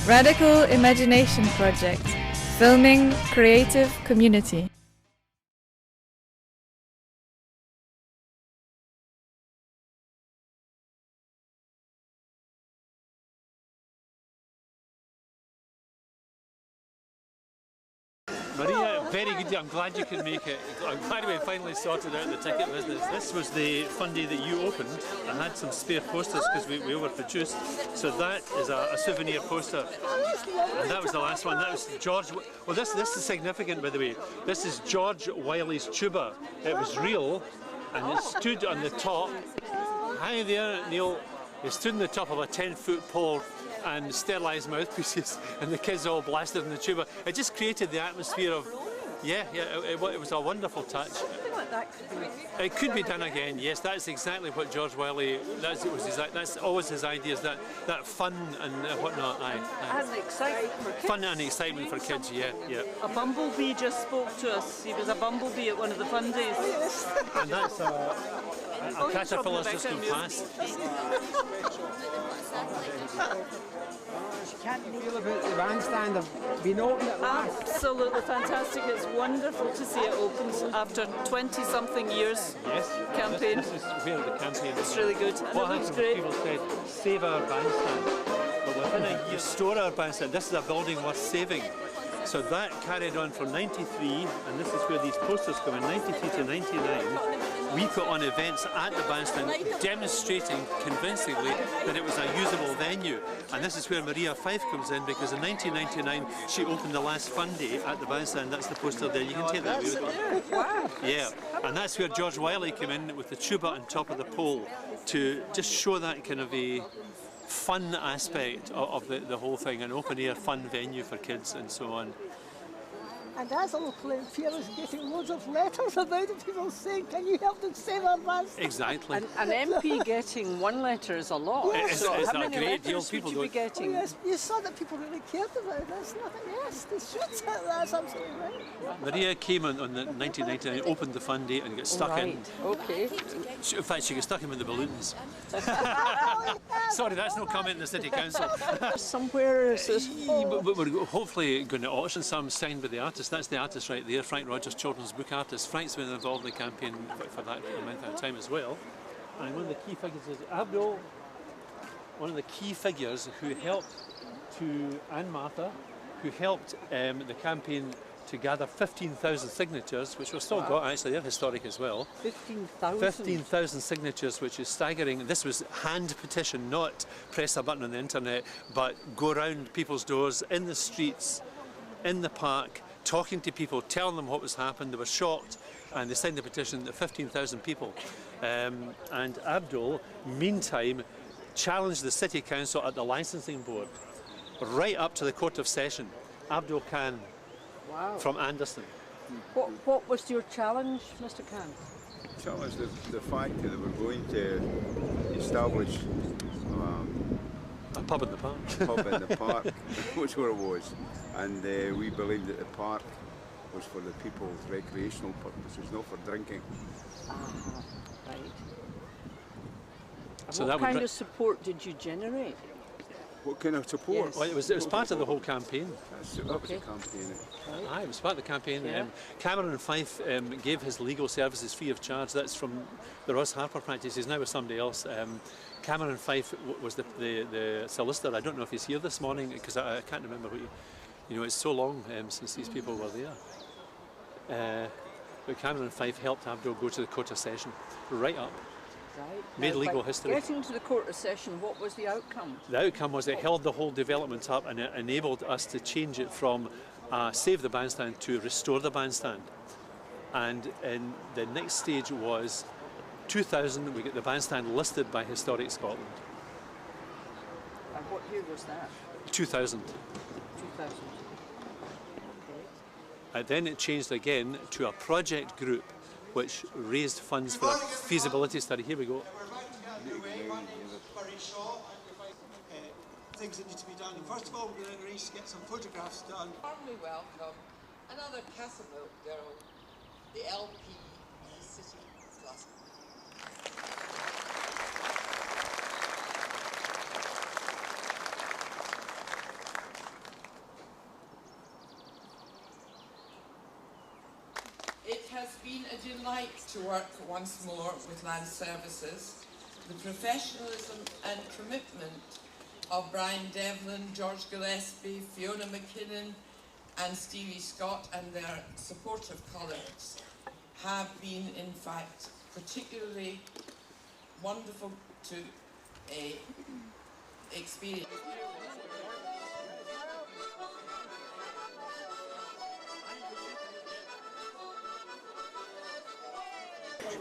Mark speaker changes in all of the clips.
Speaker 1: Radical Imagination Project. Filming creative community.
Speaker 2: Maria, very good. I'm glad you could make it. I'm glad we finally sorted out the ticket business. This was the fun day that you opened. I had some spare posters because we overproduced. So that is a souvenir poster. And that was the last one. That was George. Well, this is significant, by the way. This is George Wiley's tuba. It was real, and it stood on the top. Hi there, Neil. It stood on the top of a 10-foot pole and sterilised mouthpieces, and the kids all blasted in the tuba. It just created the atmosphere of, it was a wonderful touch.
Speaker 3: Something like that could be.
Speaker 2: It could be done again. Yes, that's exactly what George Wiley. That's always his ideas. That fun and whatnot.
Speaker 3: And excitement for kids.
Speaker 2: Fun and excitement for kids. Yeah.
Speaker 3: A bumblebee just spoke to us. He was a bumblebee at one of the fun days.
Speaker 2: And that's a caterpillar's just gone past.
Speaker 4: Can't feel about the bandstand have been opened at last.
Speaker 3: Absolutely fantastic. It's wonderful to see it opened after 20-something years.
Speaker 2: Yes.
Speaker 3: Campaign.
Speaker 2: This is where the campaign.
Speaker 3: It's really good. And
Speaker 2: What
Speaker 3: it looks
Speaker 2: happened?
Speaker 3: great.
Speaker 2: People said, "Save our bandstand." But within a year, restore our bandstand. This is a building worth saving. So that carried on from '93, and this is where these posters come in. '93 to '99. We put on events at the bandstand demonstrating convincingly that it was a usable venue. And this is where Maria Fife comes in, because in 1999 she opened the last fun day at the bandstand. That's the poster there. You can take that with you.
Speaker 3: Wow.
Speaker 2: Yeah, and that's where George Wiley came in with the tuba on top of the pole to just show that kind of a fun aspect of the whole thing, an open air fun venue for kids and so on.
Speaker 5: And as a local MP, I was getting loads of letters about it, people saying, can you help them save our bandstand?
Speaker 2: Exactly.
Speaker 3: An MP getting one letter is a lot.
Speaker 2: It's
Speaker 3: So
Speaker 2: a
Speaker 3: how many
Speaker 2: great deal.
Speaker 3: letters
Speaker 2: People
Speaker 3: would you be
Speaker 2: don't.
Speaker 3: getting?
Speaker 5: Yes, you saw that people really cared about this. Nothing, yes, they should. That's absolutely right.
Speaker 2: Maria came on the 1999, opened the fun day and got stuck in.
Speaker 3: Okay.
Speaker 2: In fact, she got stuck in with the balloons. Sorry, that's no comment in the City Council.
Speaker 3: Somewhere is this?
Speaker 2: But we're hopefully going to auction some signed by the artist. That's the artist right there, Frank Rogers, children's book artist. Frank's been involved in the campaign for that amount of time as well. And one of the key figures is Abdul, one of the key figures who helped and Martha, who helped the campaign to gather 15,000 signatures, which we've still got actually, they're historic as well.
Speaker 3: 15,000?
Speaker 2: 15,000 signatures, which is staggering. This was hand petition, not press a button on the internet, but go around people's doors, in the streets, in the park, talking to people, telling them what was happened. They were shocked, and they signed the petition, 15,000 people. And Abdul, meantime, challenged the City Council at the licensing board, right up to the Court of Session. Abdul Khan.
Speaker 3: Wow.
Speaker 2: From Anderson.
Speaker 3: What was your challenge, Mr. Khan?
Speaker 6: The challenge the fact that we're going to establish
Speaker 2: a pub in the park.
Speaker 6: A pub in the park, which where it was. And we believed that the park was for the people's recreational purposes, not for drinking.
Speaker 3: Right.
Speaker 2: So
Speaker 3: what kind of support did you generate?
Speaker 6: What kind of support?
Speaker 3: Yes.
Speaker 2: Well, it was part of the whole campaign.
Speaker 6: That was the campaign.
Speaker 2: Aye, it was part of the campaign.
Speaker 3: Yeah.
Speaker 2: Cameron Fife gave his legal services free of charge. That's from the Ross Harper practice. He's now with somebody else. Cameron Fife was the solicitor. I don't know if he's here this morning because I can't remember what you know. It's so long since these people were there. But Cameron Fife helped Abdul go to the Court of Session, right up.
Speaker 3: Right.
Speaker 2: Made
Speaker 3: Now,
Speaker 2: legal
Speaker 3: by
Speaker 2: history.
Speaker 3: Getting to the Court of Session, what was the outcome?
Speaker 2: The outcome was it held the whole development up, and it enabled us to change it from save the bandstand to restore the bandstand. And in the next stage was 2000, we get the bandstand listed by Historic Scotland.
Speaker 3: And what year was that?
Speaker 2: 2000.
Speaker 3: 2000. Okay.
Speaker 2: Then it changed again to a project group which raised funds for a feasibility study. Here we go.
Speaker 7: Things that need to be done. And first of all, we're going to arrange to get some photographs done.
Speaker 8: Warmly welcome another Castlemilk girl, the LP City Glasgow. has been a delight to work once more with Land Services. The professionalism and commitment of Brian Devlin, George Gillespie, Fiona McKinnon and Stevie Scott and their supportive colleagues have been, in fact, particularly wonderful to experience.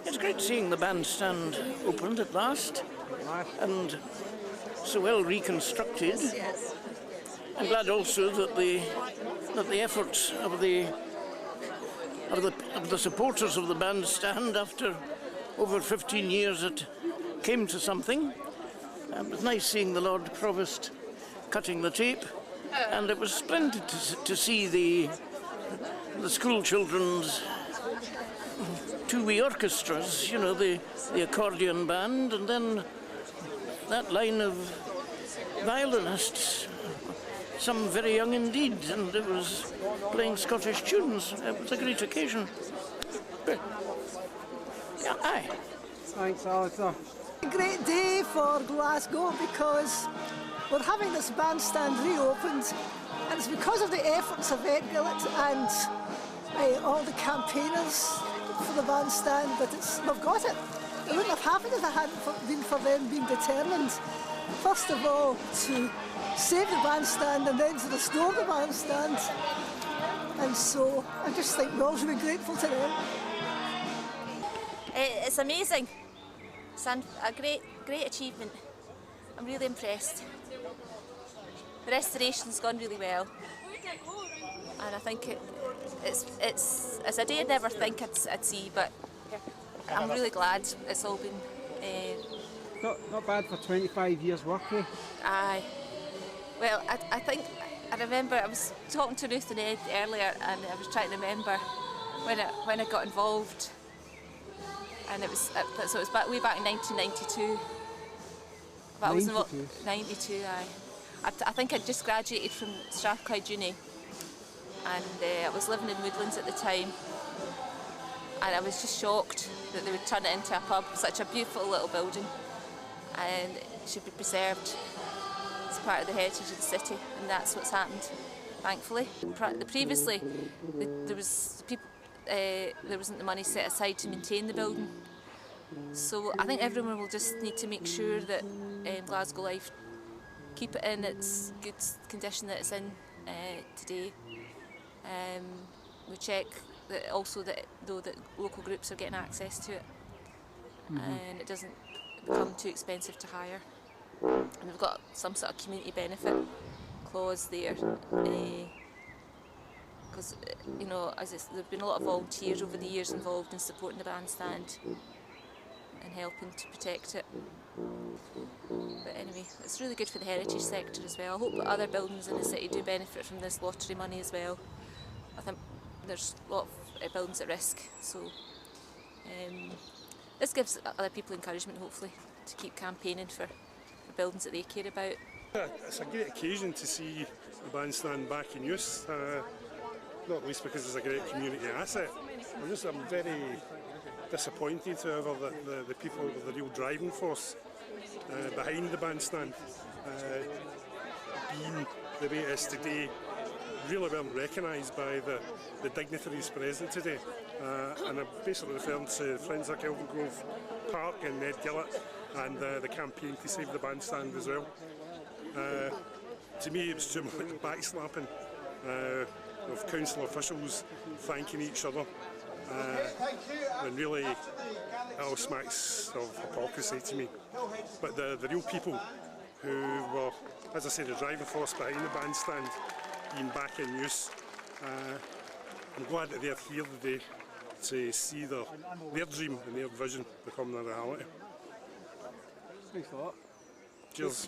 Speaker 9: It's great seeing the bandstand opened at last and so well reconstructed. I'm glad also that the efforts of the supporters of the bandstand, after over 15 years, it came to something. It was nice seeing the Lord Provost cutting the tape, and it was splendid to see the school children's two wee orchestras, you know, the accordion band, and then that line of violinists, some very young indeed, and it was playing Scottish tunes. It was a great occasion. But, yeah, aye.
Speaker 4: Thanks, Alistair.
Speaker 5: A great day for Glasgow because we're having this bandstand reopened, and it's because of the efforts of Ed Gillett and all the campaigners for the bandstand that we've got it. It wouldn't have happened if it hadn't been for them being determined, first of all, to save the bandstand and then to restore the bandstand. And so I just think we all should be grateful to them.
Speaker 10: It's amazing. It's a great achievement. I'm really impressed. The restoration's gone really well, and I think it's a day I'd never think I'd see, but I'm really glad it's all been.
Speaker 4: Not bad for 25 years work, eh?
Speaker 10: Aye. Well, I remember I was talking to Ruth and Ed earlier, and I was trying to remember when I got involved, and it was way back in 1992. But 92, aye. I think I'd just graduated from Strathclyde Uni, and I was living in Woodlands at the time, and I was just shocked that they would turn it into a pub. Such a beautiful little building, and it should be preserved as part of the heritage of the city, and that's what's happened, thankfully. Previously, there wasn't the money set aside to maintain the building, so I think everyone will just need to make sure that Glasgow Life keep it in its good condition that it's in today. We check that also that local groups are getting access to it, and it doesn't become too expensive to hire. And we've got some sort of community benefit clause there, because you know, there've been a lot of volunteers over the years involved in supporting the bandstand and helping to protect it. But anyway, it's really good for the heritage sector as well. I hope that other buildings in the city do benefit from this lottery money as well. I think there's a lot of buildings at risk, so this gives other people encouragement, hopefully, to keep campaigning for buildings that they care about.
Speaker 11: It's a great occasion to see the bandstand back in use, not least because it's a great community asset. I'm very disappointed, however, that the people with the real driving force behind the bandstand being the way it is today really weren't recognised by the dignitaries present today. And I'm basically referring to Friends of Kelvin Grove Park and Ned Gillett and the campaign to save the bandstand as well. To me, it was too much backslapping of council officials thanking each other, and really it all smacks of hypocrisy to me. But the real people who were, as I said, the driving force behind the bandstand being back in use, I'm glad that they're here today to see their dream and their vision become a reality.
Speaker 4: Thanks a lot.
Speaker 11: Cheers.